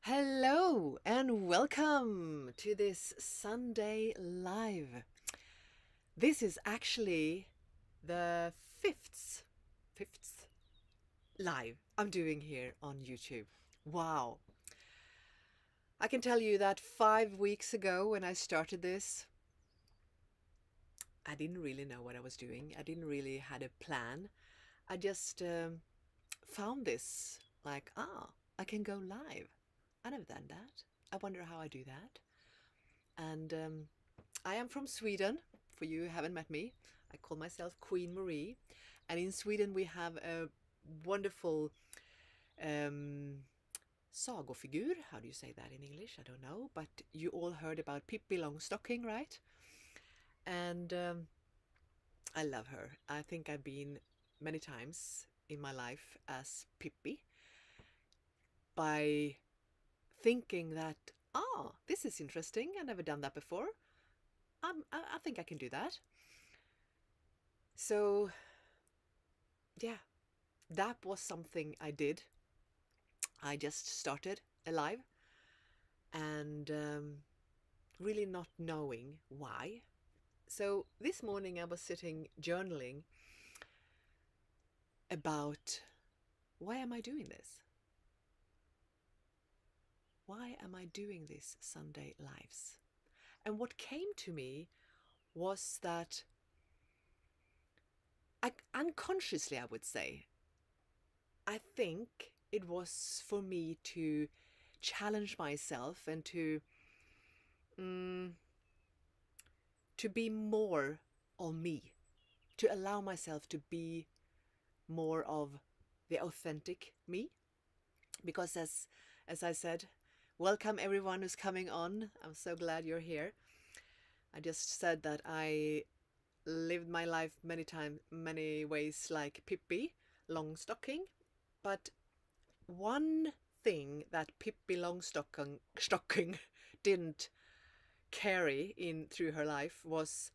Hello and welcome to this Sunday Live. This is actually the fifth live I'm doing here on YouTube. Wow. I can tell you that 5 weeks ago when I started this, I didn't really know what I was doing. I didn't really had a plan. I just found this I can go live. I never done that. I wonder how I do that. And I am from Sweden, for you who haven't met me. I call myself Queen Marie. And in Sweden we have a wonderful sagofigur. How do you say that in English? I don't know. But you all heard about Pippi Longstocking, right? And I love her. I think I've been many times in my life as Pippi by thinking that, this is interesting. I've never done that before. I think I can do that. So, yeah, that was something I did. I just started alive and really not knowing why. So this morning I was sitting journaling about why am I doing this? Why am I doing these Sunday lives? And what came to me was that unconsciously, I would say, I think it was for me to challenge myself and to be more on me, to allow myself to be more of the authentic me. Because as I said, welcome everyone who's coming on. I'm so glad you're here. I just said that I lived my life many ways like Pippi Longstocking, but one thing that Pippi Longstocking didn't carry in through her life was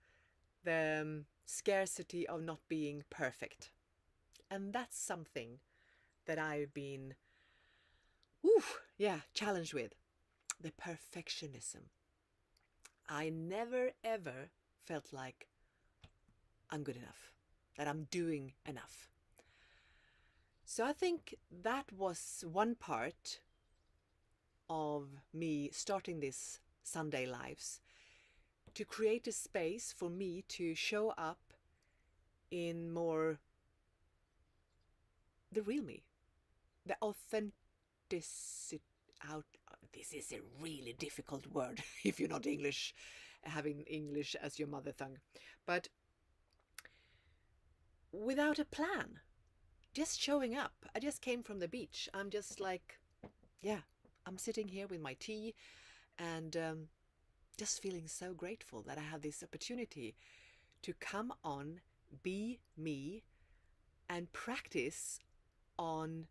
the scarcity of not being perfect. And that's something that I've been challenged with. The perfectionism. I never ever felt like I'm good enough, that I'm doing enough. So I think that was one part of me starting this Sunday Lives, to create a space for me to show up in more the real me, the authenticity. Out, this is a really difficult word if you're not English, having English as your mother tongue, but without a plan, just showing up. I just came from the beach. I'm just like, yeah, I'm sitting here with my tea and just feeling so grateful that I have this opportunity to come on, be me, and practice on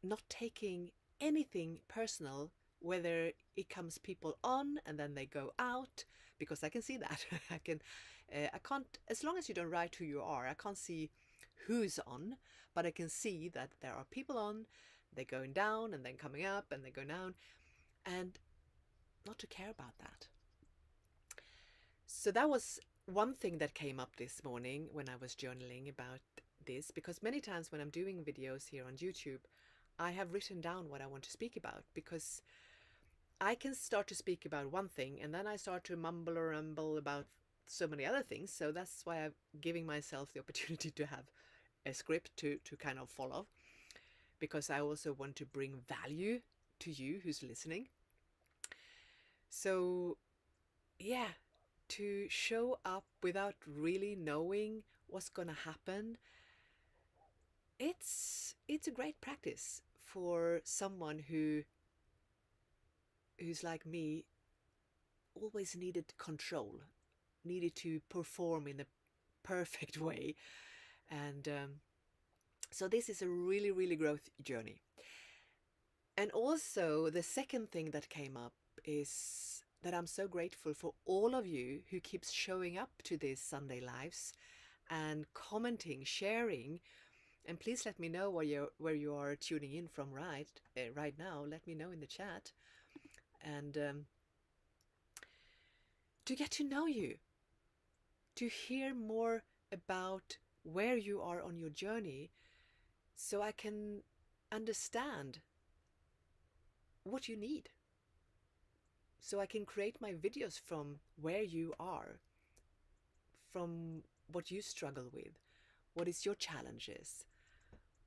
not taking anything personal, whether it comes people on and then they go out, because I can see that. I can't, as long as you don't write who you are, I can't see who's on, but I can see that there are people on, they're going down and then coming up and they go down, and not to care about that. So that was one thing that came up this morning when I was journaling about this, because many times when I'm doing videos here on YouTube, I have written down what I want to speak about, because I can start to speak about one thing and then I start to mumble or rumble about so many other things. So that's why I'm giving myself the opportunity to have a script to kind of follow, because I also want to bring value to you who's listening. So yeah, to show up without really knowing what's gonna happen, it's a great practice for someone who's like me, always needed control, needed to perform in a perfect way. And so this is a really growth journey. And also the second thing that came up is that I'm so grateful for all of you who keeps showing up to these Sunday lives and commenting, sharing And please let me know where you are tuning in from right now. Let me know in the chat. And to get to know you, to hear more about where you are on your journey, so I can understand what you need. So I can create my videos from where you are, from what you struggle with, what is your challenges.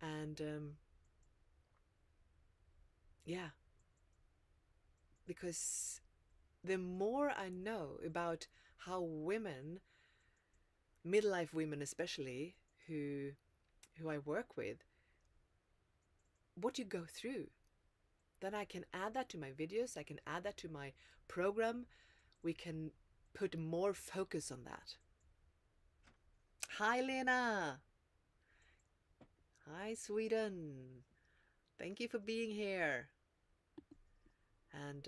And yeah, because the more I know about how women, midlife women especially, who I work with, what you go through, then I can add that to my videos, I can add that to my program. We can put more focus on that. Hi, Lena. Hi, Sweden. Thank you for being here. And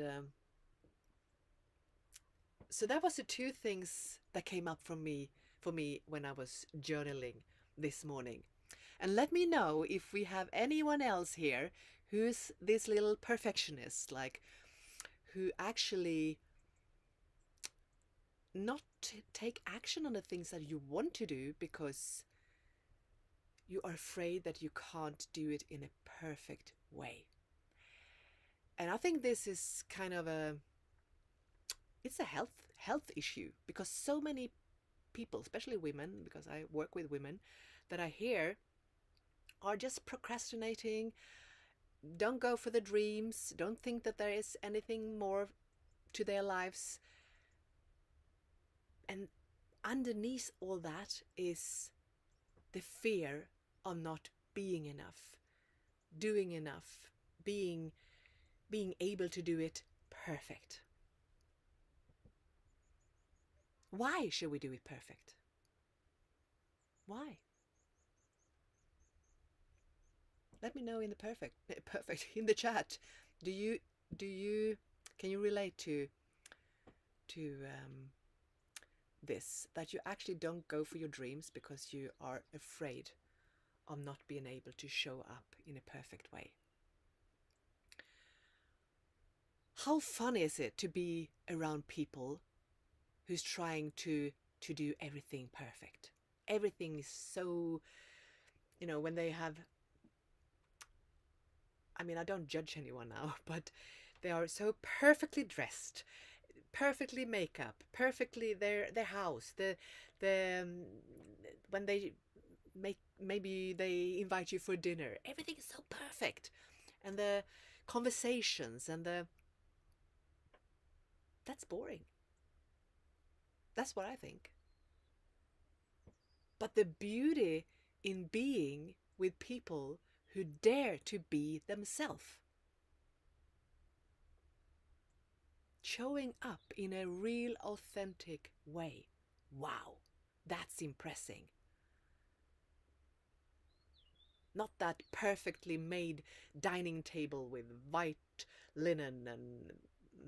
so that was the two things that came up for me when I was journaling this morning. And let me know if we have anyone else here who's this little perfectionist, like who actually not take action on the things that you want to do because you are afraid that you can't do it in a perfect way. And I think this is kind of it's a health issue, because so many people, especially women, because I work with women, that I hear are just procrastinating, don't go for the dreams, don't think that there is anything more to their lives. And underneath all that is the fear of not being enough, doing enough, being able to do it perfect. Why should we do it perfect? Why? Let me know in the perfect in the chat. Do you can you relate to this, that you actually don't go for your dreams because you are afraid of not being able to show up in a perfect way? How fun is it to be around people who's trying to do everything perfect? Everything is so, when they have, I mean, I don't judge anyone now, but they are so perfectly dressed, perfectly makeup, perfectly their house, the when they maybe they invite you for dinner, everything is so perfect, and the conversations and that's boring. That's what I think. But the beauty in being with people who dare to be themselves, showing up in a real authentic way, wow, that's impressing. Not that perfectly made dining table with white linen and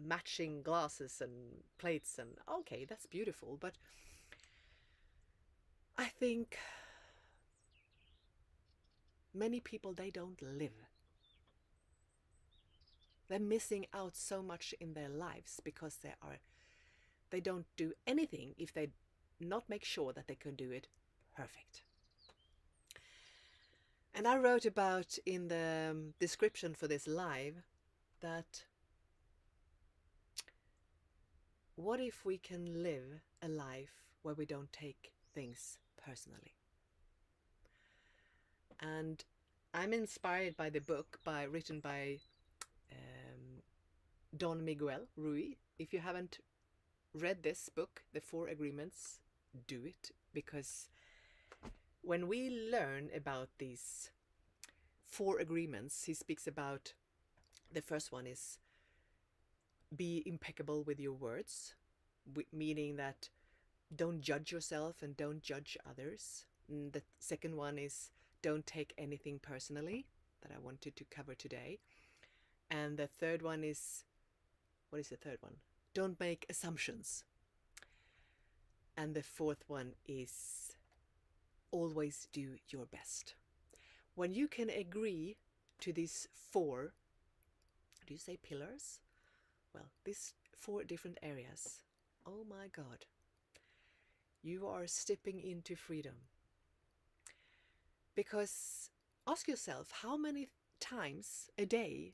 matching glasses and plates, and okay, that's beautiful, but I think many people, they don't live. They're missing out so much in their lives because they don't do anything if they not make sure that they can do it perfect. And I wrote about in the description for this live that what if we can live a life where we don't take things personally? And I'm inspired by the book written by Don Miguel Ruiz. If you haven't read this book, The 4 Agreements, do it, because when we learn about these 4 agreements, he speaks about the first one is be impeccable with your words, meaning that don't judge yourself and don't judge others. And the second one is don't take anything personally, that I wanted to cover today. And the third one is, what is the third one? Don't make assumptions. And the fourth one is always do your best. when you can agree to these 4, do you say pillars? Well, these 4 different areas. Oh my God. You are stepping into freedom. Because ask yourself, how many times a day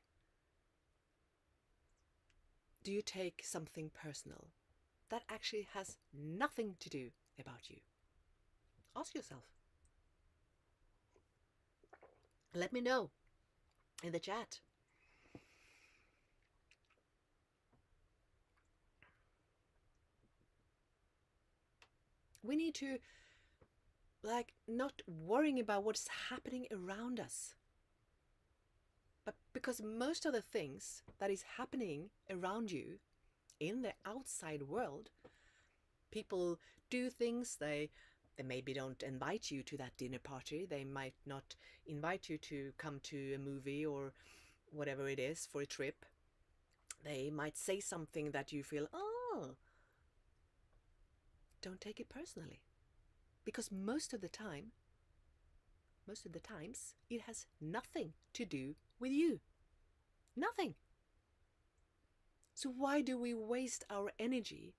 do you take something personal that actually has nothing to do about you? Ask yourself. Let me know in the chat. We need to not worrying about what's happening around us. But because most of the things that is happening around you in the outside world, people do things, they maybe don't invite you to that dinner party, they might not invite you to come to a movie or whatever it is for a trip. They might say something that you feel, oh, don't take it personally. Because most of the times, it has nothing to do with you. Nothing. So why do we waste our energy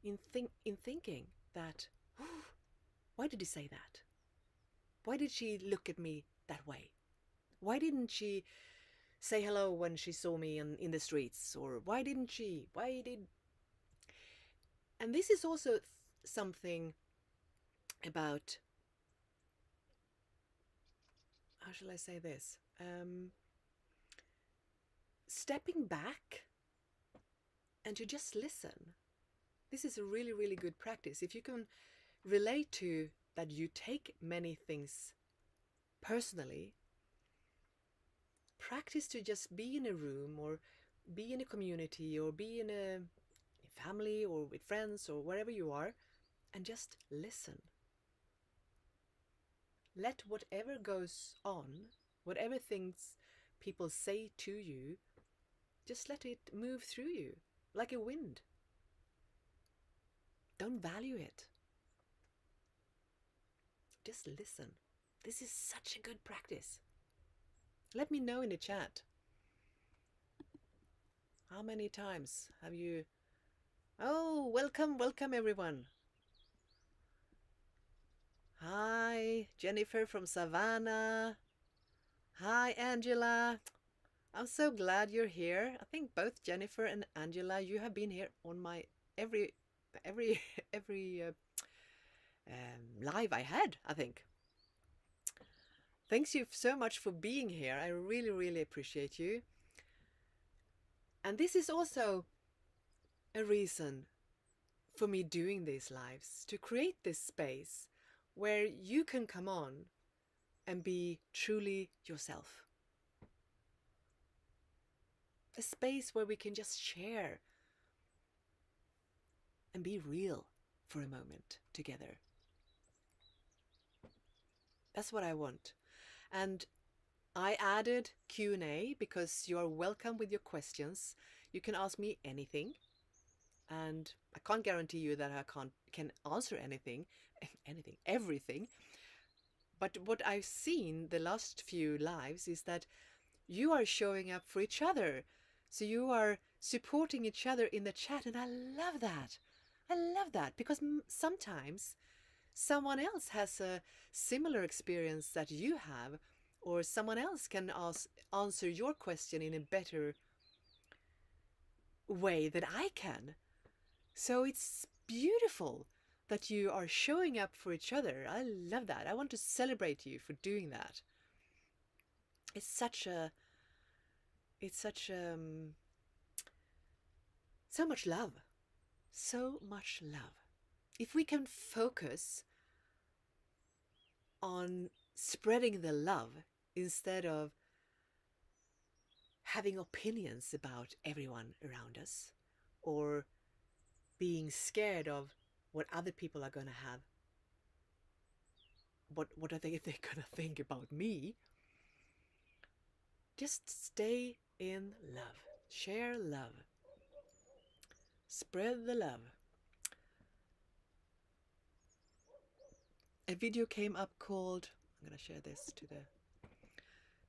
in thinking that, why did he say that? Why did she look at me that way? Why didn't she say hello when she saw me in the streets? Or why didn't she? And this is also something about, how shall I say this? Stepping back and to just listen. This is a really, really good practice. If you can relate to that you take many things personally, practice to just be in a room or be in a community or be in a family or with friends or wherever you are, and just listen. Let whatever goes on, whatever things people say to you, just let it move through you like a wind. Don't value it. Just listen. This is such a good practice. Let me know in the chat. How many times have you... Oh, welcome everyone. Hi, Jennifer from Savannah. Hi, Angela. I'm so glad you're here. I think both Jennifer and Angela, you have been here on my every live I had, I think. Thanks you so much for being here. I really, really appreciate you. And this is also a reason for me doing these lives, to create this space where you can come on and be truly yourself. A space where we can just share and be real for a moment together. That's what I want. And I added Q&A because you are welcome with your questions. You can ask me anything. And I can't guarantee you that I can answer everything. But what I've seen the last few lives is that you are showing up for each other. So you are supporting each other in the chat, and I love that. I love that because sometimes someone else has a similar experience that you have, or someone else can answer your question in a better way than I can. So it's beautiful that you are showing up for each other. I love that. I want to celebrate you for doing that. It's such so much love. So much love. If we can focus on spreading the love instead of having opinions about everyone around us, or being scared of what other people are going to have, what are they're going to think about me, just stay in love, share love, spread the love. a video came up called, I'm going to share this to the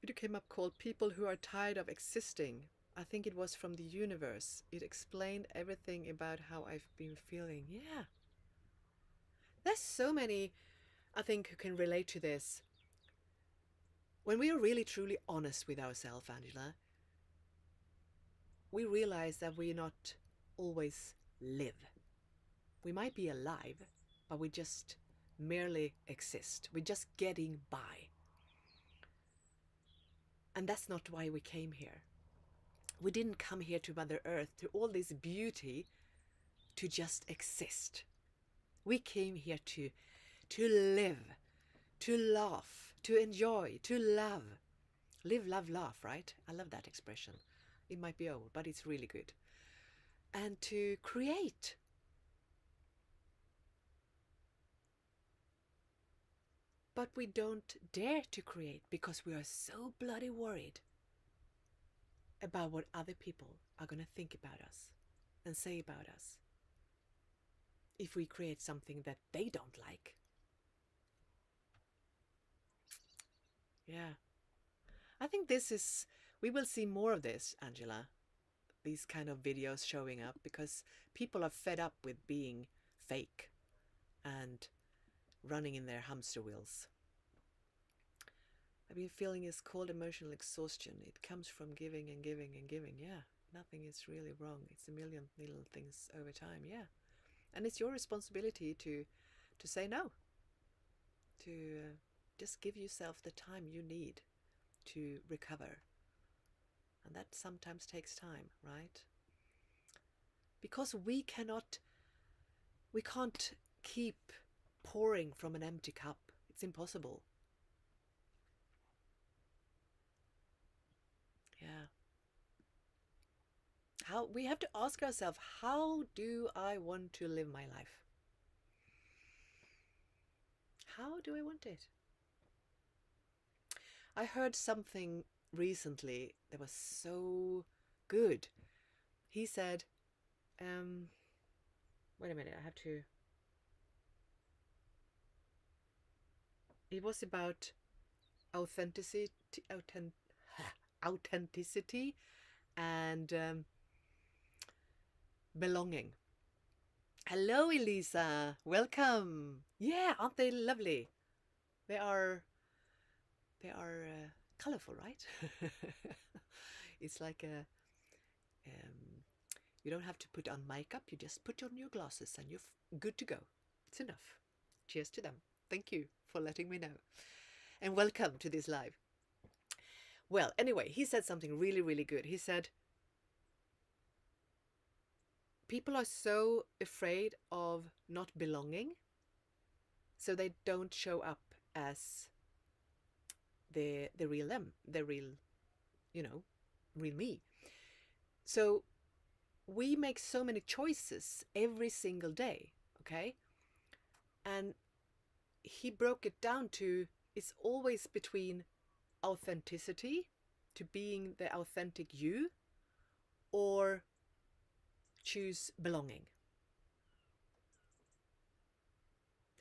video came up called People Who Are Tired of Existing. I think it was from the universe. It explained everything about how I've been feeling. Yeah. There's so many, I think, who can relate to this. When we are really truly honest with ourselves, Angela, we realize that we not always live. We might be alive, but we just merely exist. We're just getting by. And that's not why we came here. We didn't come here to Mother Earth, to all this beauty, to just exist. We came here to live, to laugh, to enjoy, to love. Live, love, laugh, right? I love that expression. It might be old, but it's really good. And to create. But we don't dare to create because we are so bloody worried about what other people are going to think about us and say about us if we create something that they don't like. Yeah. I think we will see more of this, Angela, these kind of videos showing up, because people are fed up with being fake and running in their hamster wheels. I've been feeling is called emotional exhaustion. It comes from giving and giving and giving. Yeah, nothing is really wrong. It's a million little things over time. Yeah, and it's your responsibility to say no, to just give yourself the time you need to recover. And that sometimes takes time, right? Because we can't keep pouring from an empty cup. It's impossible. Yeah. We have to ask ourselves, how do I want to live my life? How do I want it? I heard something recently that was so good. He said, wait a minute, I have to. It was about authenticity and belonging. Hello, Elisa. Welcome. Yeah, aren't they lovely? They are colorful, right? It's like you don't have to put on makeup. You just put on your glasses and you're good to go. It's enough. Cheers to them. Thank you for letting me know. And welcome to this live. Well, anyway, he said something really, really good. He said, people are so afraid of not belonging, so they don't show up as the real them, the real, real me. So we make so many choices every single day, okay? And he broke it down to, it's always between authenticity, to being the authentic you, or choose belonging.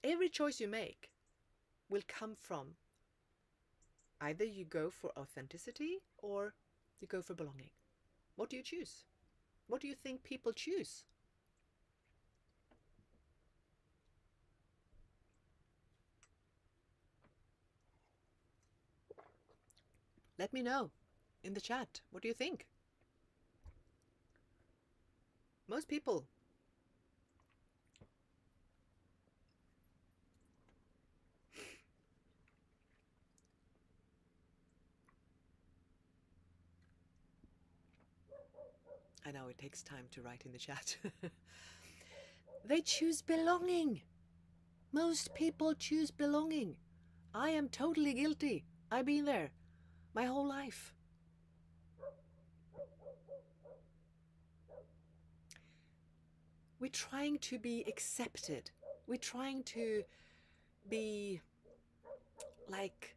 Every choice you make will come from either you go for authenticity or you go for belonging. What do you choose? What do you think people choose? Let me know in the chat. What do you think? Most people. I know it takes time to write in the chat. They choose belonging. Most people choose belonging. I am totally guilty. I've been there my whole life. We're trying to be accepted. We're trying to be like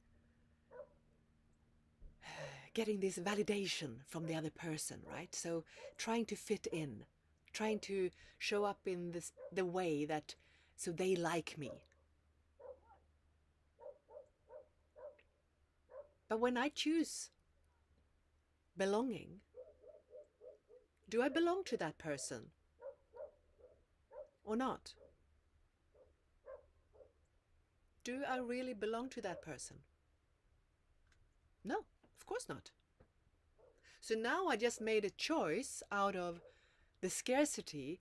getting this validation from the other person, right? So trying to fit in, trying to show up in the way that, so they like me. But when I choose belonging, do I belong to that person or not? Do I really belong to that person? No, of course not. So now I just made a choice out of the scarcity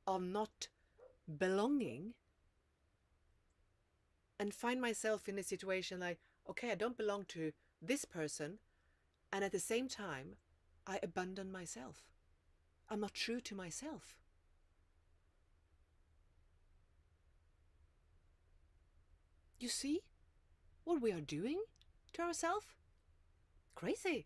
of not belonging, and find myself in a situation like, okay, I don't belong to this person, and at the same time, I abandon myself. I'm not true to myself. You see what we are doing to ourselves? Crazy.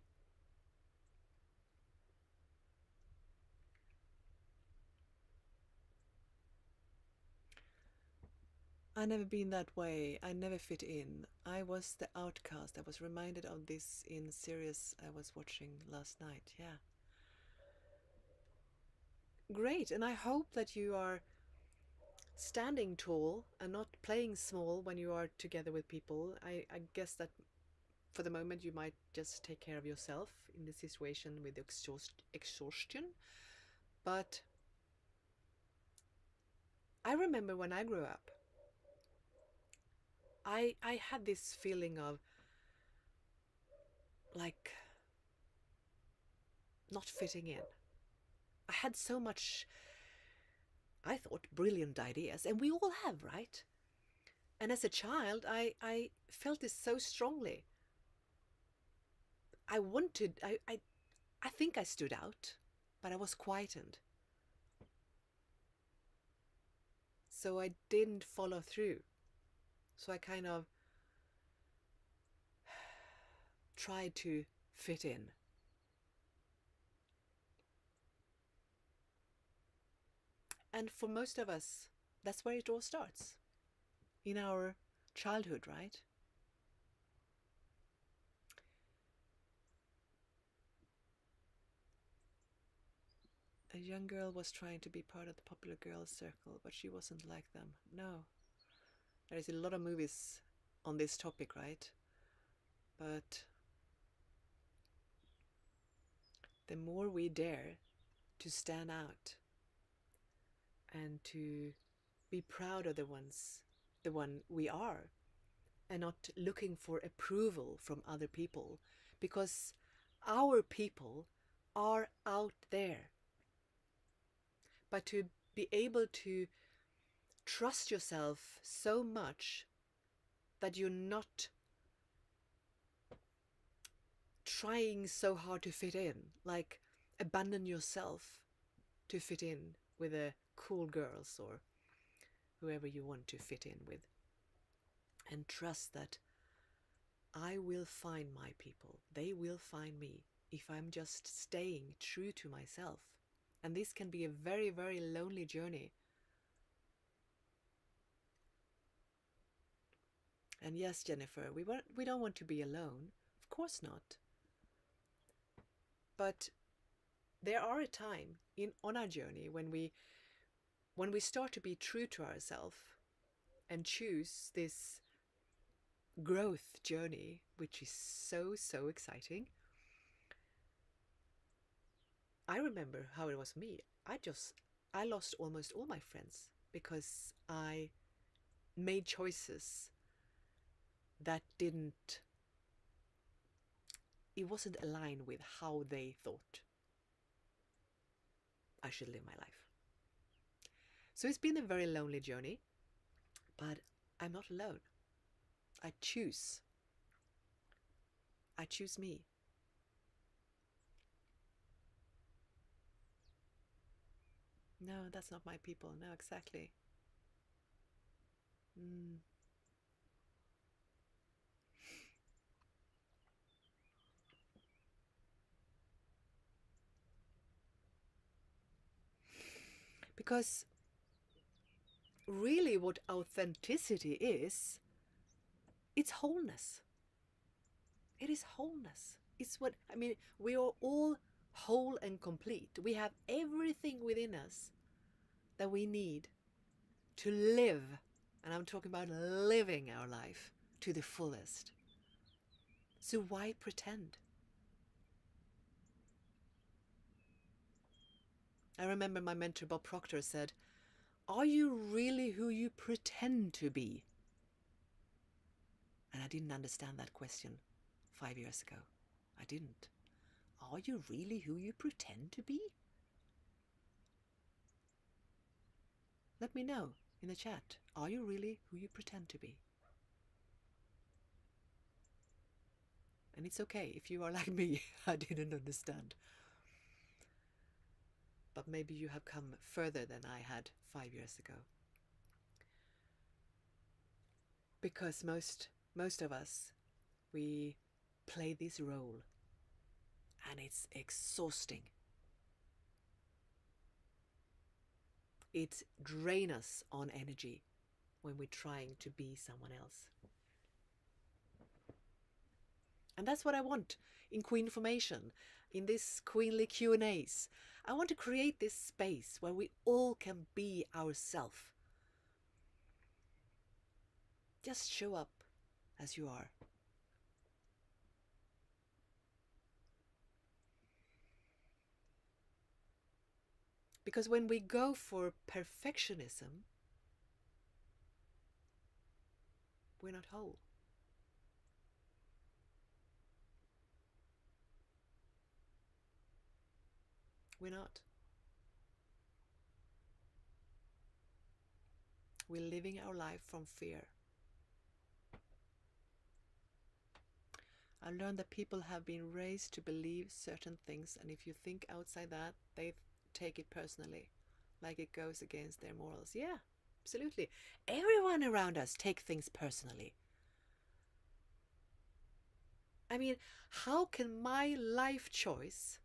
I never been that way. I never fit in. I was the outcast. I was reminded of this in series I was watching last night. Yeah. Great. And I hope that you are standing tall and not playing small when you are together with people. I guess that for the moment you might just take care of yourself in the situation with exhaustion. But I remember when I grew up, I had this feeling of like not fitting in. I had so much, I thought, brilliant ideas, and we all have, right? And as a child, I felt this so strongly. I think I stood out, but I was quietened. So I didn't follow through. So I kind of tried to fit in. And for most of us, that's where it all starts. In our childhood, right? A young girl was trying to be part of the popular girls' circle, but she wasn't like them. No. There is a lot of movies on this topic, right? But the more we dare to stand out and to be proud of the one we are, and not looking for approval from other people, because our people are out there. But to be able to trust yourself so much that you're not trying so hard to fit in, like abandon yourself to fit in with the cool girls or whoever you want to fit in with, and trust that I will find my people, they will find me, if I'm just staying true to myself. And this can be a very, very lonely journey. And yes, Jennifer, we don't want to be alone. Of course not. But there are a time on our journey when we start to be true to ourselves and choose this growth journey, which is so, so exciting. I remember how it was me. I lost almost all my friends because I made choices that it wasn't aligned with how they thought I should live my life. So it's been a very lonely journey, but I'm not alone. I choose me. No, that's not my people. No, exactly. Mm. Because really what authenticity is, it's wholeness. It is wholeness. It's what, I mean, we are all whole and complete. We have everything within us that we need to live. And I'm talking about living our life to the fullest. So why pretend? I remember my mentor Bob Proctor said, "Are you really who you pretend to be?" And I didn't understand that question 5 years ago. I didn't. Are you really who you pretend to be? Let me know in the chat. Are you really who you pretend to be? And it's okay if you are like me. I didn't understand. But maybe you have come further than I had 5 years ago. Because most of us, we play this role and it's exhausting. It drains us on energy when we're trying to be someone else. And that's what I want in Queen Formation, in this Queenly Q&As. I want to create this space where we all can be ourselves. Just show up as you are. Because when we go for perfectionism, we're not whole. We're not. We're living our life from fear. I learned that people have been raised to believe certain things, and if you think outside that, they take it personally, like it goes against their morals. Yeah, absolutely. Everyone around us take things personally. I mean, how can my life choice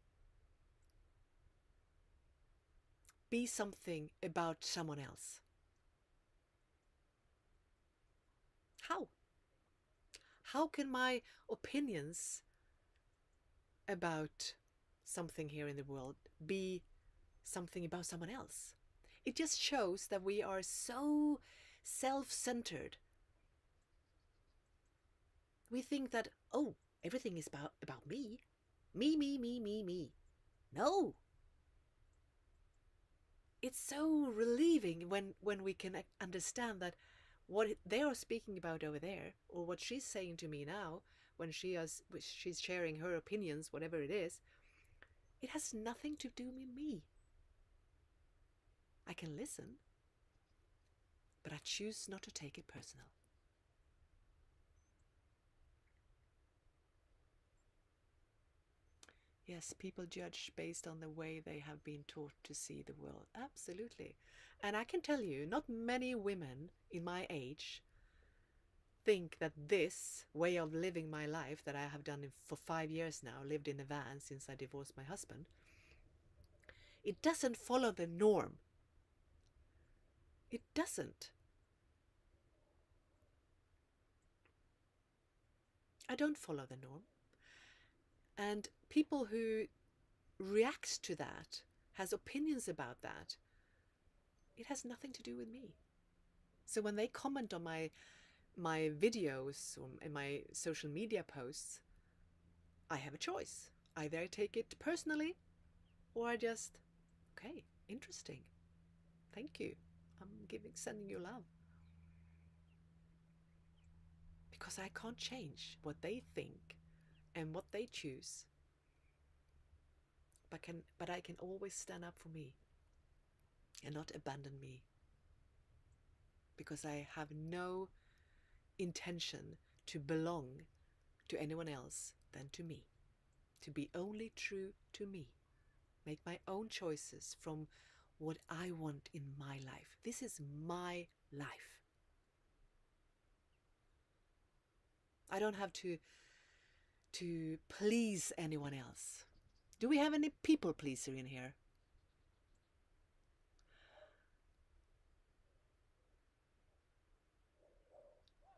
be something about someone else? How? How can my opinions about something here in the world be something about someone else? It just shows that we are so self-centered. We think that, oh, everything is about me. Me, me, me, me, me. No. It's so relieving when we can understand that what they are speaking about over there, or what she's saying to me now, when she's sharing her opinions, whatever it is, it has nothing to do with me. I can listen, but I choose not to take it personal. Yes, people judge based on the way they have been taught to see the world. Absolutely. And I can tell you, not many women in my age think that this way of living my life that I have done for 5 years now, lived in a van since I divorced my husband, it doesn't follow the norm. It doesn't. I don't follow the norm. And people who react to that, has opinions about that, it has nothing to do with me. So when they comment on my videos or in my social media posts, I have a choice. Either I take it personally, or I just, okay, interesting. Thank you. I'm sending you love. Because I can't change what they think and what they choose. But I can always stand up for me and not abandon me. Because I have no intention to belong to anyone else than to me. To be only true to me. Make my own choices from what I want in my life. This is my life. I don't have to please anyone else. Do we have any people pleaser in here?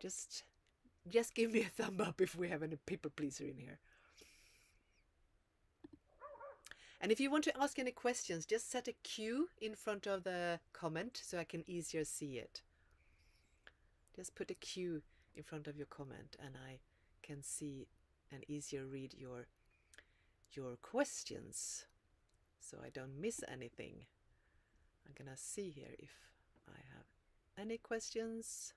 Just give me a thumb up if we have any people pleaser in here. And if you want to ask any questions, just set a Q in front of the comment so I can easier see it. Just put a Q in front of your comment and I can see and easier read your questions, so I don't miss anything. I'm gonna see here if I have any questions.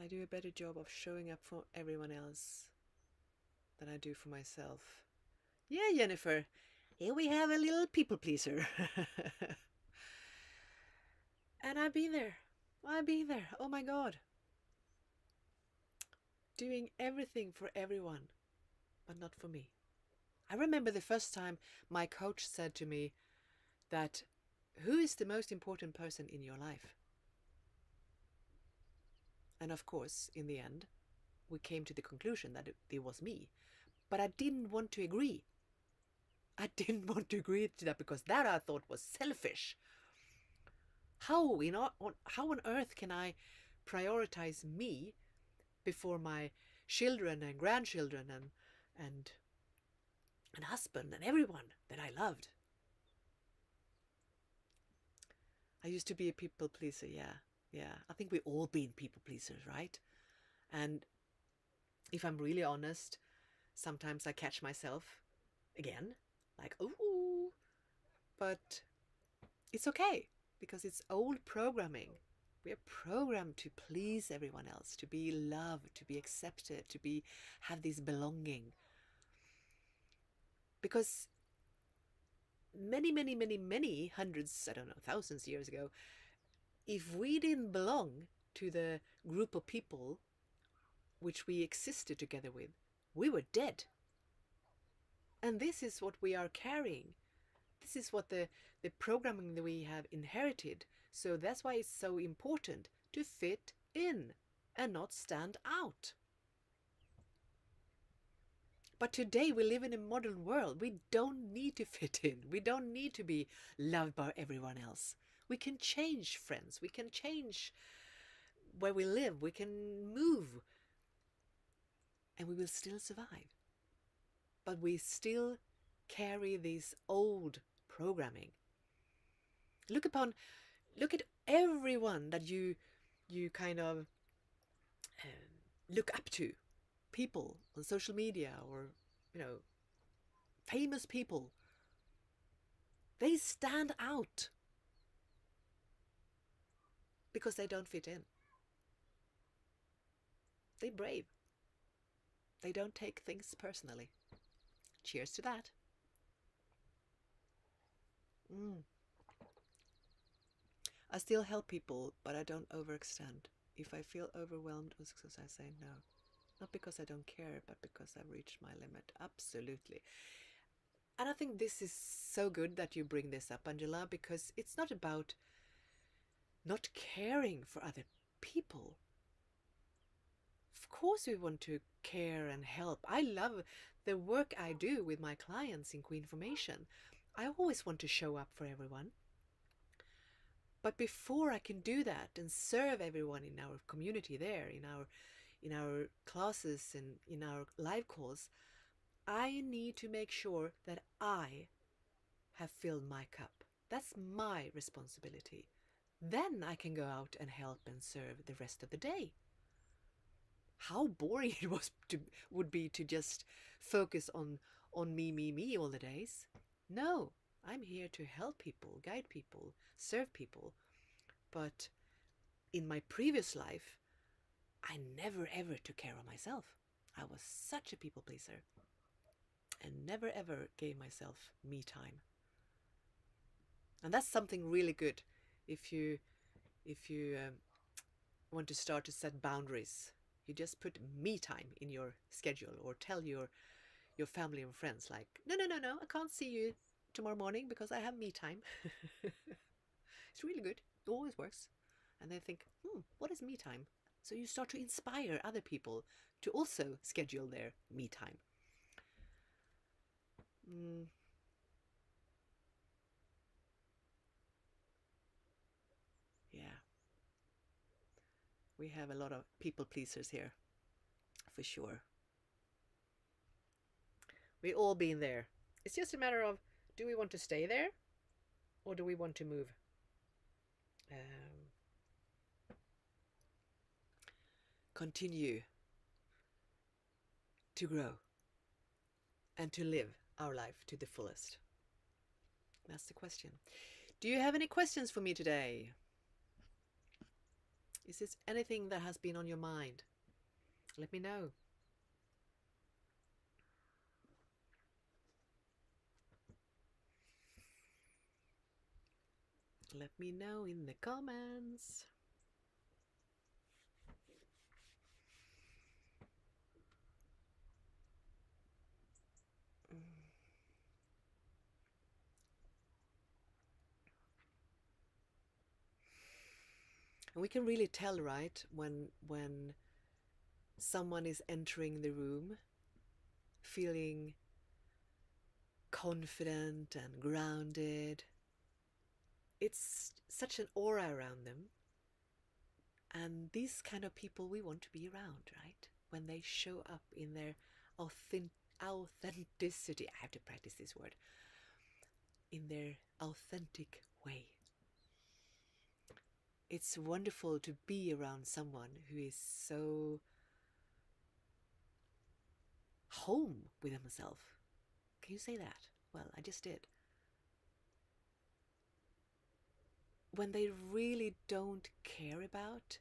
I do a better job of showing up for everyone else than I do for myself. Yeah, Jennifer, here we have a little people pleaser. And I've been there. Oh my God. Doing everything for everyone, but not for me. I remember the first time my coach said to me that, who is the most important person in your life? And of course, in the end, we came to the conclusion that it was me. But I didn't want to agree. I didn't want to agree to that because that I thought was selfish. How on earth can I prioritize me before my children and grandchildren and husband and everyone that I loved? I used to be a people pleaser, yeah. I think we all been people pleasers, right? And if I'm really honest, sometimes I catch myself again, like, ooh, but it's okay because it's old programming. We are programmed to please everyone else, to be loved, to be accepted, to have this belonging. Because many hundreds, I don't know, thousands years ago, if we didn't belong to the group of people which we existed together with, we were dead. And this is what we are carrying. This is what the programming that we have inherited. So that's why it's so important to fit in and not stand out. But today we live in a modern world. We don't need to fit in. We don't need to be loved by everyone else. We can change friends. We can change where we live. We can move. And we will still survive. But we still carry this old programming. Look at everyone that you kind of look up to. People on social media or, famous people. They stand out because they don't fit in. They're brave. They don't take things personally. Cheers to that. I still help people, but I don't overextend. If I feel overwhelmed with success, I say no. Not because I don't care, but because I've reached my limit. Absolutely. And I think this is so good that you bring this up, Angela, because it's not about not caring for other people. Of course we want to care and help. I love the work I do with my clients in Queen Formation. I always want to show up for everyone. But before I can do that and serve everyone in our community there, in our classes and in our live calls, I need to make sure that I have filled my cup. That's my responsibility. Then I can go out and help and serve the rest of the day. How boring it would be to just focus on me all the days. No, I'm here to help people, guide people, serve people. But in my previous life, I never ever took care of myself. I was such a people pleaser and never ever gave myself me time. And that's something really good if you want to start to set boundaries. You just put me time in your schedule or tell your family and friends like, no, I can't see you tomorrow morning because I have me time. It's really good. It always works. And they think, what is me time? So you start to inspire other people to also schedule their me time. Yeah. We have a lot of people pleasers here, for sure. We all been there. It's just a matter of, do we want to stay there or do we want to move? Continue to grow and to live our life to the fullest? That's the question. Do you have any questions for me today? Is this anything that has been on your mind? Let me know. Let me know in the comments. And we can really tell, right, when someone is entering the room feeling confident and grounded. It's such an aura around them. And these kind of people we want to be around, right? When they show up in their authenticity. I have to practice this word. In their authentic way. It's wonderful to be around someone who is so home with himself. Can you say that? Well, I just did. When they really don't care about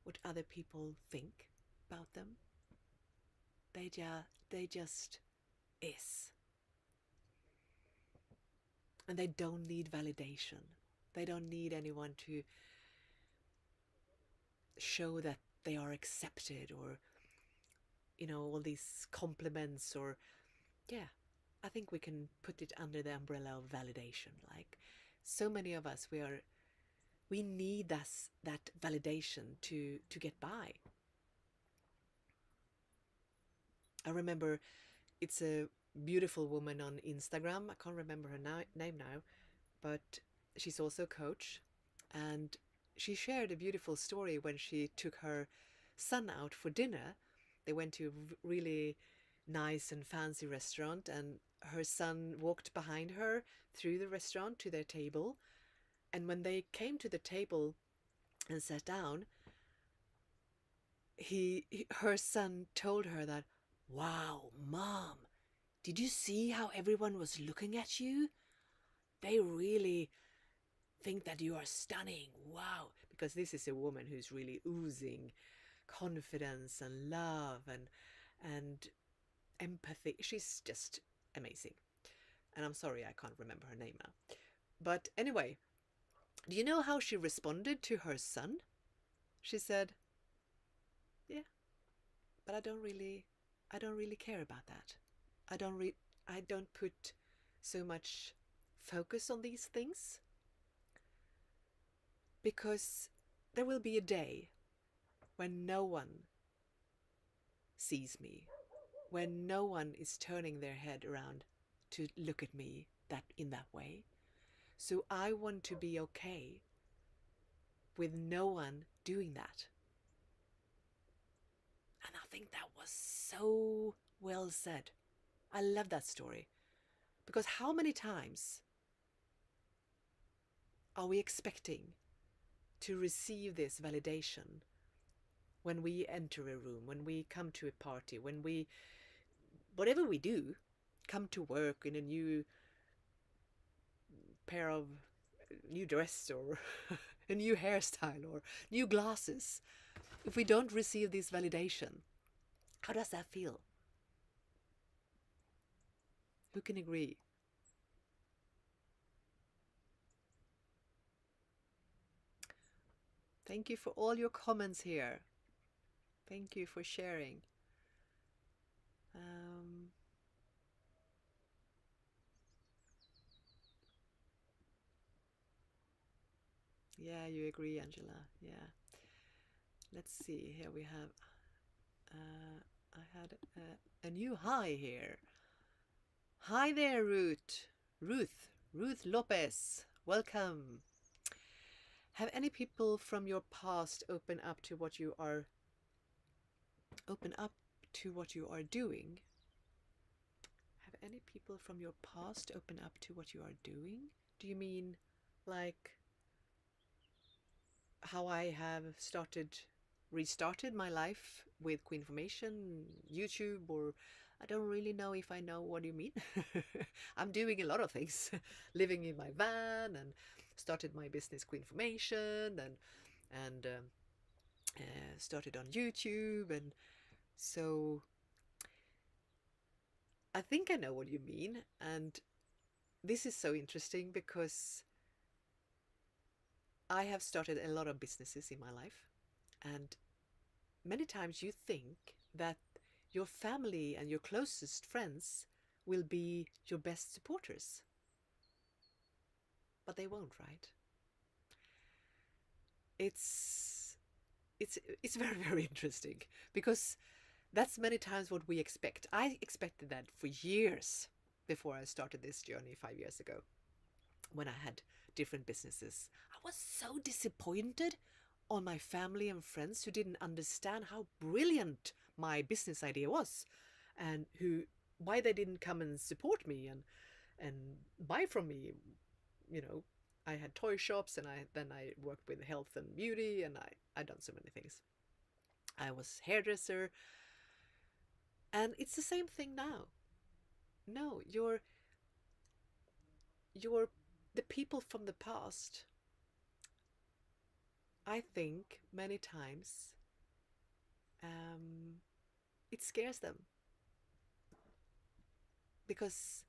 what other people think about them, they just is. And they don't need validation. They don't need anyone to show that they are accepted, or, you know, all these compliments, or, yeah, I think we can put it under the umbrella of validation. Like, so many of us, we need that validation to get by. I remember, it's a beautiful woman on Instagram. I can't remember her name now, but she's also a coach, and she shared a beautiful story when she took her son out for dinner. They went to a really nice and fancy restaurant, and her son walked behind her through the restaurant to their table. And when they came to the table and sat down, her son told her that, "Wow, Mom, did you see how everyone was looking at you? They really think that you are stunning. Wow." Because this is a woman who's really oozing confidence and love and empathy. She's just amazing. And I'm sorry, I can't remember her name now. But anyway, do you know how she responded to her son? She said, "Yeah, but I don't really care about that. I don't put so much focus on these things, because there will be a day when no one sees me, when no one is turning their head around to look at me in that way. So I want to be okay with no one doing that." And I think that was so well said. I love that story. Because how many times are we expecting to receive this validation when we enter a room, when we come to a party, when we, whatever we do, come to work in a new pair of new dress, or a new hairstyle, or new glasses? If we don't receive this validation, how does that feel? Who can agree? Thank you for all your comments here. Thank you for sharing. Yeah, you agree, Angela. Yeah. Let's see. Here we have. I had a new hi here. Hi there, Ruth. Ruth Lopez. Welcome. Have any people from your past open up to what you are doing? Have any people from your past open up to what you are doing? Do you mean like how I have started restarted my life with Queen Formation, YouTube, or I don't really know if I know what you mean. I'm doing a lot of things, living in my van, and started my business Queen Formation, and started on YouTube, and so I think I know what you mean. And this is so interesting because I have started a lot of businesses in my life, and many times you think that your family and your closest friends will be your best supporters, but they won't, right? It's it's very, very interesting because that's many times what we expect. I expected that for years before I started this journey 5 years ago, when I had different businesses. I was so disappointed on my family and friends who didn't understand how brilliant my business idea was, and who why they didn't come and support me and buy from me. You know, I had toy shops, and I worked with health and beauty, and I done so many things. I was hairdresser, and it's the same thing now. No, you're the people from the past. I think many times um, it scares them because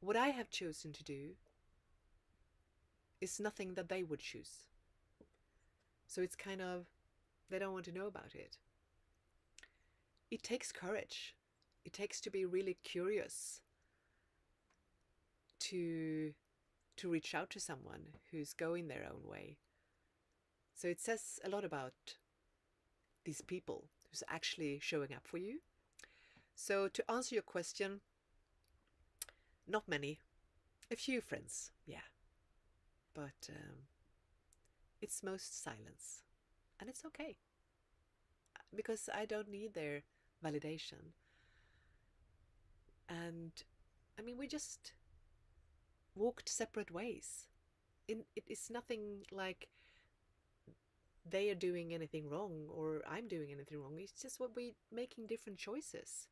what I have chosen to do is nothing that they would choose. So it's kind of, they don't want to know about it. It takes courage. It takes to be really curious to reach out to someone who's going their own way. So it says a lot about these people who's actually showing up for you. So to answer your question, not many, a few friends, yeah, but it's most silence, and it's okay because I don't need their validation. And I mean, we just walked separate ways. It is nothing like they are doing anything wrong or I'm doing anything wrong. It's just what we making different choices,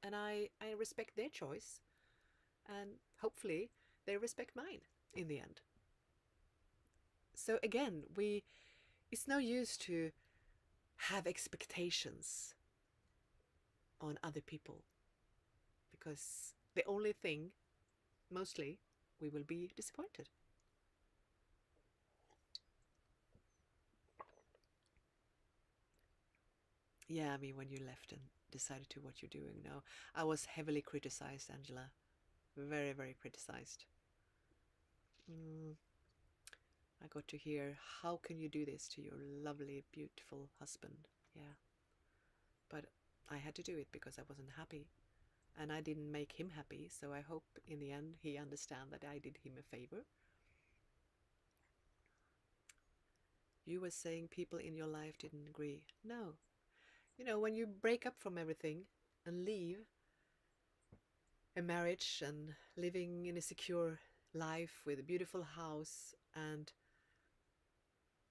and I respect their choice, and hopefully they respect mine in the end. So again, it's no use to have expectations on other people, because the only thing, mostly, we will be disappointed. Yeah, I mean, when you left and decided to what you're doing now, I was heavily criticized, Angela. Very, very criticized. Mm, I got to hear, how can you do this to your lovely, beautiful husband? Yeah. But I had to do it because I wasn't happy. And I didn't make him happy, so I hope in the end he understands that I did him a favor. You were saying people in your life didn't agree. No. You know, when you break up from everything and leave a marriage and living in a secure life with a beautiful house, and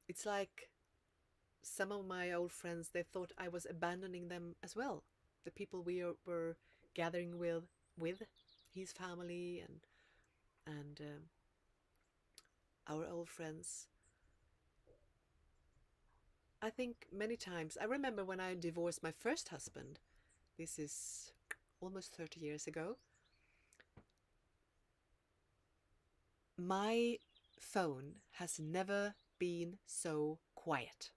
it's like some of my old friends, they thought I was abandoning them as well. The people were gathering with his family and our old friends. I think many times, I remember when I divorced my first husband, this is almost 30 years ago, my phone has never been so quiet.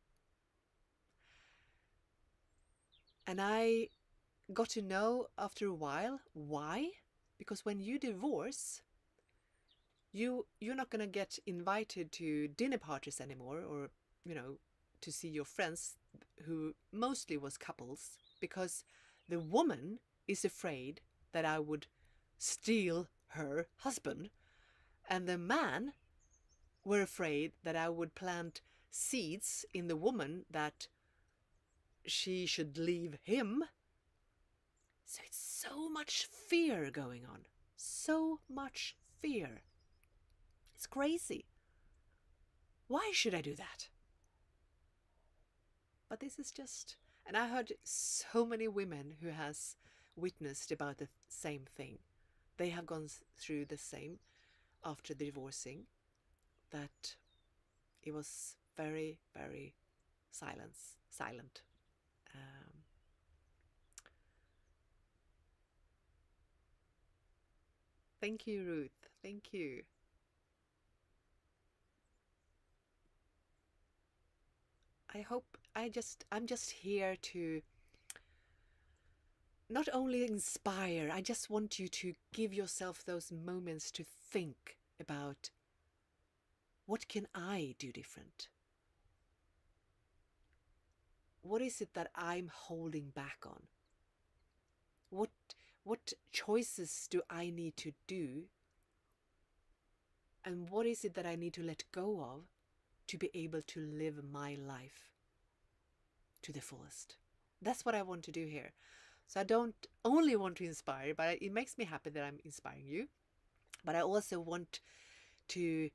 And I got to know after a while why. Because when you divorce, you're not going to get invited to dinner parties anymore, or you know, to see your friends, who mostly was couples, because the woman is afraid that I would steal her husband, and the man were afraid that I would plant seeds in the woman that she should leave him. So it's so much fear going on. So much fear. It's crazy. Why should I do that? But this is just, and I heard so many women who has witnessed about the same thing. They have gone through the same after divorcing, that it was very, very silent. Um, thank you, Ruth. Thank you. I'm just here to not only inspire, I just want you to give yourself those moments to think about, what can I do different? What is it that I'm holding back on? What choices do I need to do? And what is it that I need to let go of to be able to live my life to the fullest? That's what I want to do here. So I don't only want to inspire, but it makes me happy that I'm inspiring you. But I also want to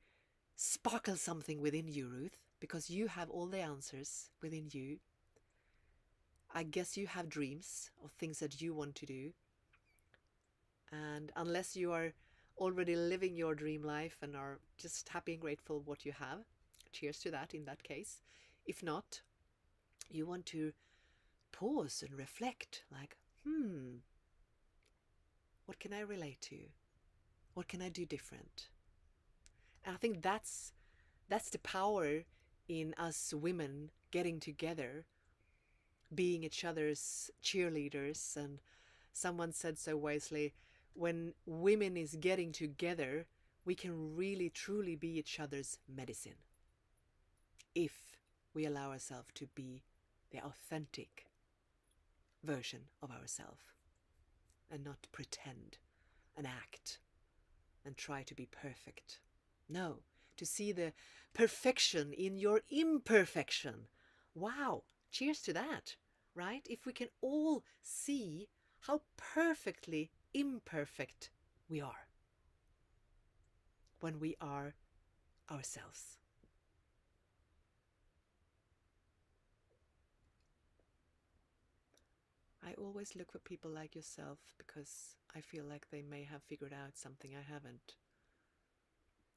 sparkle something within you, Ruth, because you have all the answers within you. I guess you have dreams of things that you want to do. And unless you are already living your dream life and are just happy and grateful what you have, cheers to that in that case. If not, you want to pause and reflect, like, what can I relate to? What can I do different? And I think that's the power in us women getting together, being each other's cheerleaders. And someone said so wisely, when women is getting together, we can really truly be each other's medicine, if we allow ourselves to be the authentic version of ourselves and not pretend and act and try to be perfect. No, to see the perfection in your imperfection. Wow, cheers to that, right? If we can all see how perfectly imperfect we are when we are ourselves. I always look for people like yourself because I feel like they may have figured out something I haven't.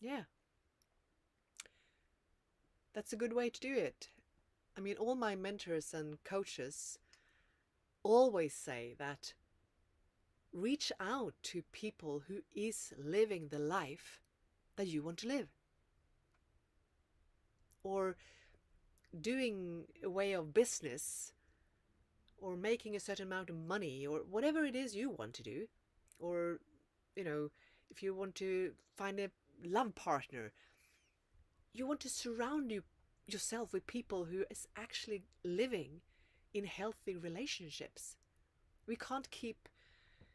Yeah, that's a good way to do it. I mean, all my mentors and coaches always say that reach out to people who is living the life that you want to live, or doing a way of business, or making a certain amount of money, or whatever it is you want to do. Or, you know, if you want to find a love partner, you want to surround yourself with people who is actually living in healthy relationships. We can't keep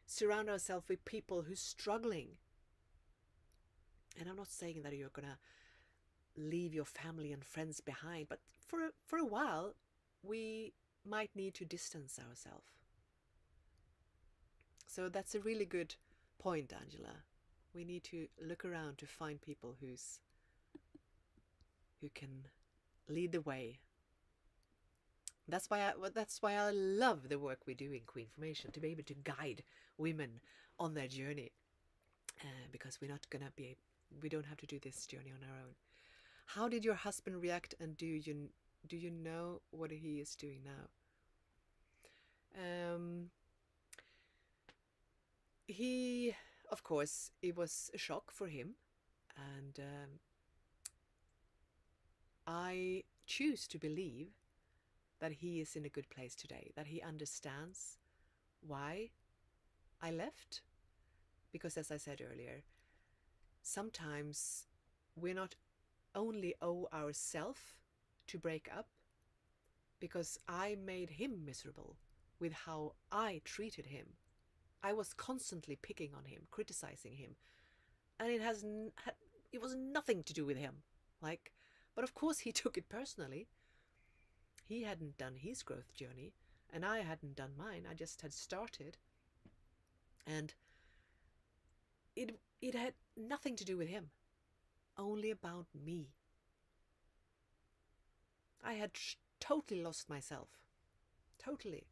surround ourselves with people who's struggling. And I'm not saying that you're gonna leave your family and friends behind, but for a while we might need to distance ourselves. So that's a really good point, Angela. We need to look around to find people who can lead the way. That's why I love the work we do in Queen Formation, to be able to guide women on their journey, because we don't have to do this journey on our own. How did your husband react, and do you know what he is doing now? He, of course, it was a shock for him, and I choose to believe that he is in a good place today, that he understands why I left. Because as I said earlier, sometimes we not only owe ourselves to break up, because I made him miserable with how I treated him. I was constantly picking on him, criticizing him, and it was nothing to do with him. But of course he took it personally. He hadn't done his growth journey, and I hadn't done mine. I just had started, and it had nothing to do with him, only about me. I had totally lost myself. Totally.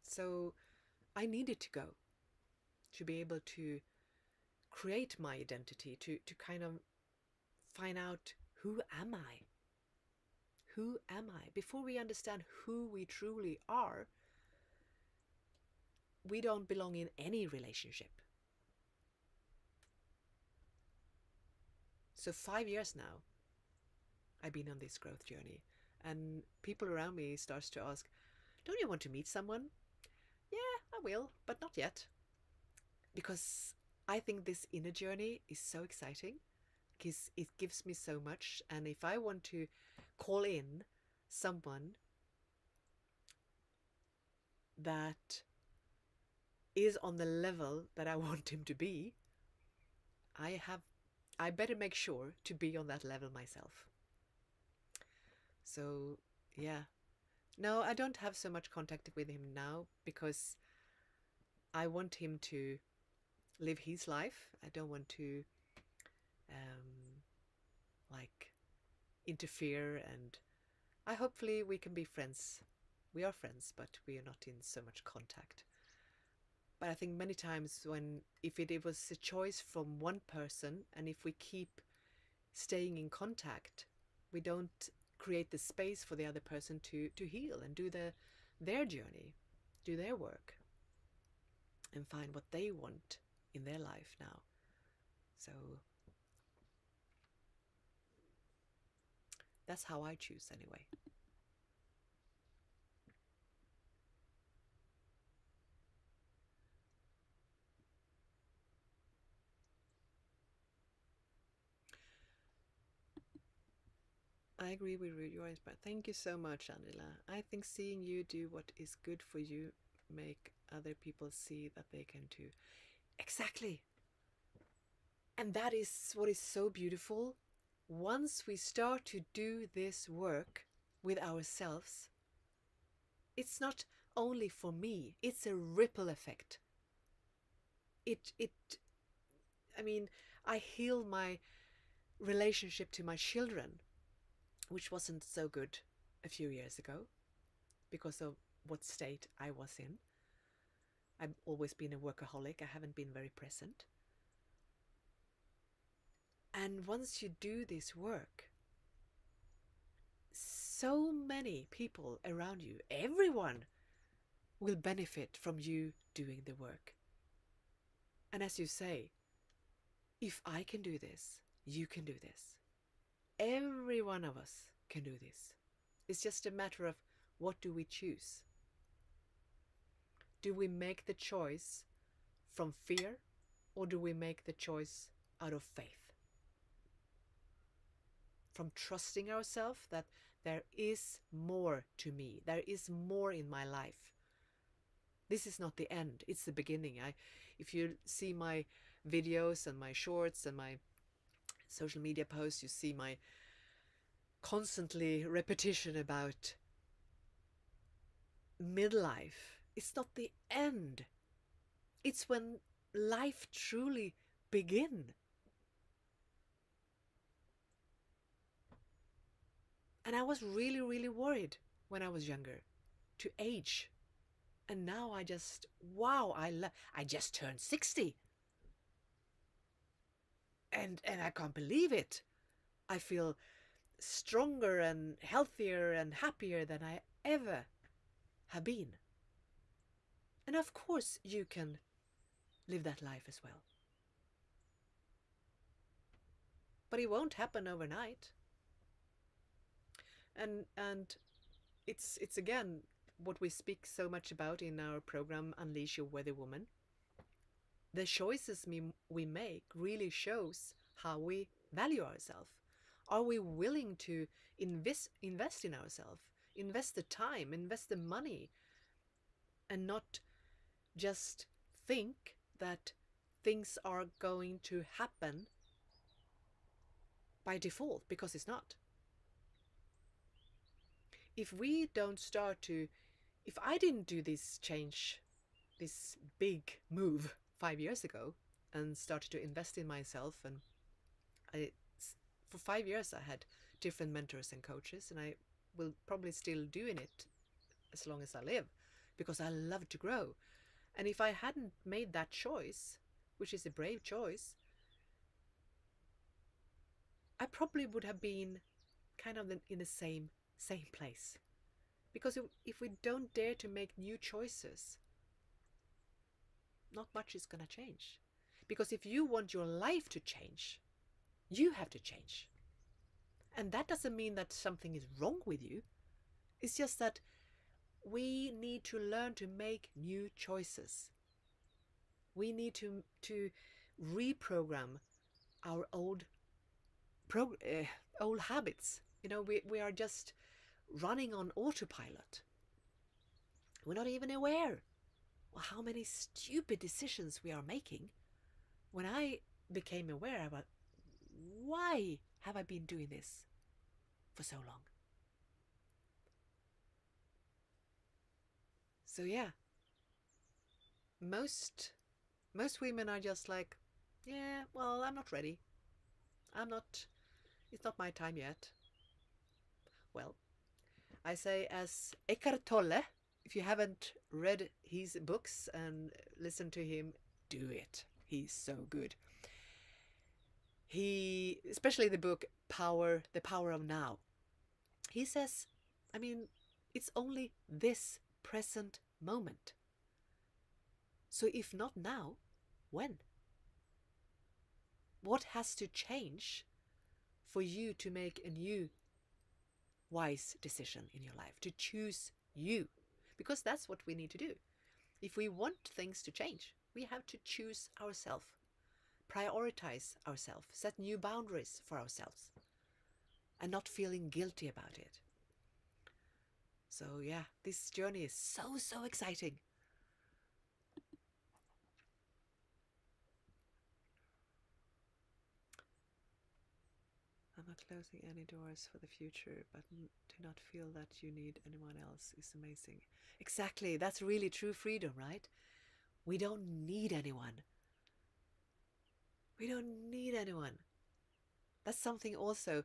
So I needed to go to be able to create my identity, to kind of find out, who am I? Who am I? Before we understand who we truly are, we don't belong in any relationship. So 5 years now, I've been on this growth journey, and people around me starts to ask, don't you want to meet someone? Yeah, I will, but not yet. Because I think this inner journey is so exciting, because it gives me so much. And if I want to call in someone that is on the level that I want him to be, I better make sure to be on that level myself. So yeah, no, I don't have so much contact with him now, because I want him to live his life. I don't want to like interfere, and hopefully we can be friends. We are friends, but we are not in so much contact. But I think many times, when if it was a choice from one person, and if we keep staying in contact, we don't create the space for the other person to heal and do their journey, do their work, and find what they want in their life now. So that's how I choose anyway. I agree with you. You're inspired. Thank you so much, Anila. I think seeing you do what is good for you make other people see that they can too. Exactly. And that is what is so beautiful. Once we start to do this work with ourselves, it's not only for me, it's a ripple effect. I mean, I heal my relationship to my children, which wasn't so good a few years ago because of what state I was in. I've always been a workaholic. I haven't been very present. And once you do this work, so many people around you, everyone, will benefit from you doing the work. And as you say, if I can do this, you can do this. Every one of us can do this. It's just a matter of, what do we choose? Do we make the choice from fear, or do we make the choice out of faith? From trusting ourselves that there is more to me, there is more in my life. This is not the end, it's the beginning. If you see my videos and my shorts and my social media posts, you see my constantly repetition about midlife. It's not the end. It's when life truly begins. And I was really, really worried when I was younger to age. And now I just, wow, I just turned 60. And I can't believe it. I feel stronger and healthier and happier than I ever have been. And of course you can live that life as well. But it won't happen overnight. And it's again what we speak so much about in our program Unleash Your Worthy Woman. The choices we make really shows how we value ourselves. Are we willing to invest in ourselves, invest the time, invest the money, and not just think that things are going to happen by default, because it's not. If we don't start to, if I didn't do this change, this big move 5 years ago, and started to invest in myself, and for 5 years I had different mentors and coaches, and I will probably still doing it as long as I live, because I love to grow. And if I hadn't made that choice, which is a brave choice, I probably would have been kind of in the same place. Because if we don't dare to make new choices, not much is going to change. Because if you want your life to change, you have to change. And that doesn't mean that something is wrong with you. It's just that we need to learn to make new choices. We need to reprogram our old habits. You know, we are just running on autopilot. We're not even aware of how many stupid decisions we are making. When I became aware about why have I been doing this for so long? So yeah, most women are just like, yeah, well, I'm not ready. It's not my time yet. Well, I say as Eckhart Tolle, if you haven't read his books and listened to him, do it. He's so good. He, especially the book The Power of Now. He says, I mean, it's only this present moment. So if not now, when? What has to change for you to make a new wise decision in your life, to choose you? Because that's what we need to do. If we want things to change, we have to choose ourselves, prioritize ourselves, set new boundaries for ourselves, and not feeling guilty about it. So yeah, this journey is so exciting. I'm not closing any doors for the future, but to not feel that you need anyone else is amazing. Exactly, that's really true freedom, right? We don't need anyone. We don't need anyone. That's something also.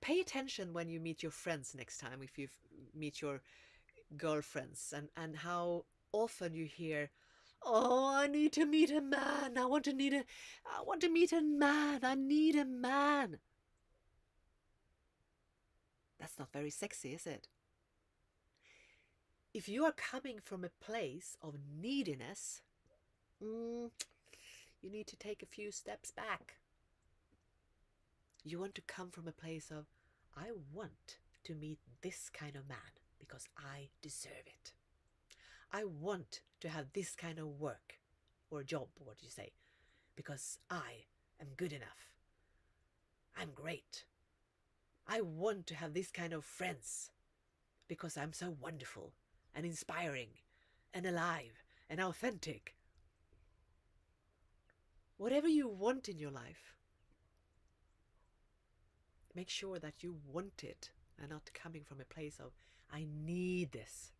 Pay attention when you meet your friends next time, if you meet your girlfriends, and how often you hear, oh, I need to meet a man. I want to meet a man. I need a man. That's not very sexy, is it? If you are coming from a place of neediness, you need to take a few steps back. You want to come from a place of, I want to meet this kind of man because I deserve it. I want to have this kind of work or job, what do you say, because I am good enough. I'm great. I want to have this kind of friends because I'm so wonderful and inspiring and alive and authentic. Whatever you want in your life, make sure that you want it and not coming from a place of, I need this.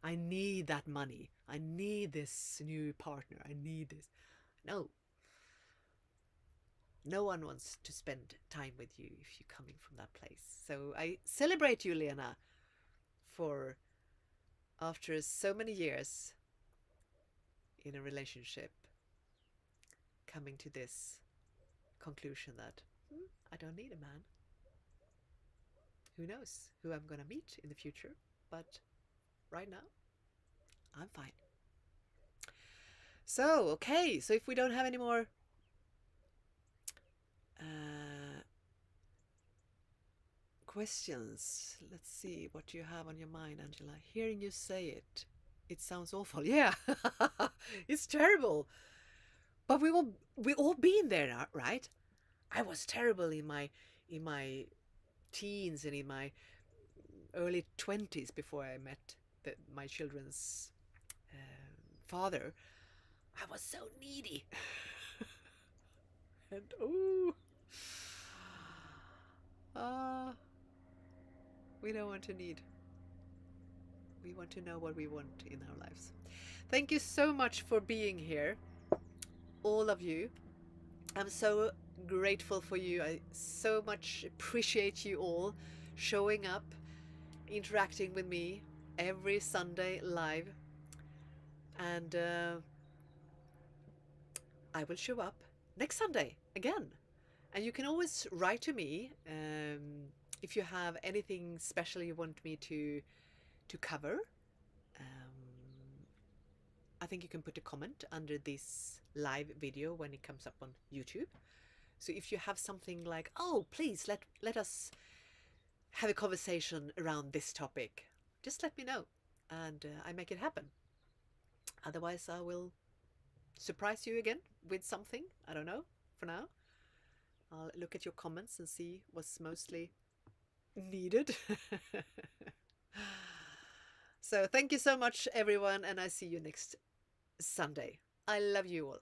I need that money. I need this new partner. I need this. No. No one wants to spend time with you if you're coming from that place. So I celebrate you, Lena, for after so many years in a relationship, coming to this conclusion that I don't need a man. Who knows who I'm going to meet in the future, but right now, I'm fine. So, okay, so if we don't have any more questions, let's see what you have on your mind, Angela. Hearing you say it, it sounds awful. Yeah, it's terrible. But we all been there, right? I was terrible in my teens and in my early 20s before I met my children's father. I was so needy. And we don't want to need. We want to know what we want in our lives. Thank you so much for being here, all of you. I'm so grateful for you. I so much appreciate you all showing up, interacting with me every Sunday live. And I will show up next Sunday again. And you can always write to me if you have anything special you want me to cover. I think you can put a comment under this live video when it comes up on YouTube. So if you have something like, oh, please let us have a conversation around this topic, just let me know and I make it happen. Otherwise, I will surprise you again with something. I don't know for now. I'll look at your comments and see what's mostly needed. So thank you so much, everyone, and I see you next Sunday. I love you all.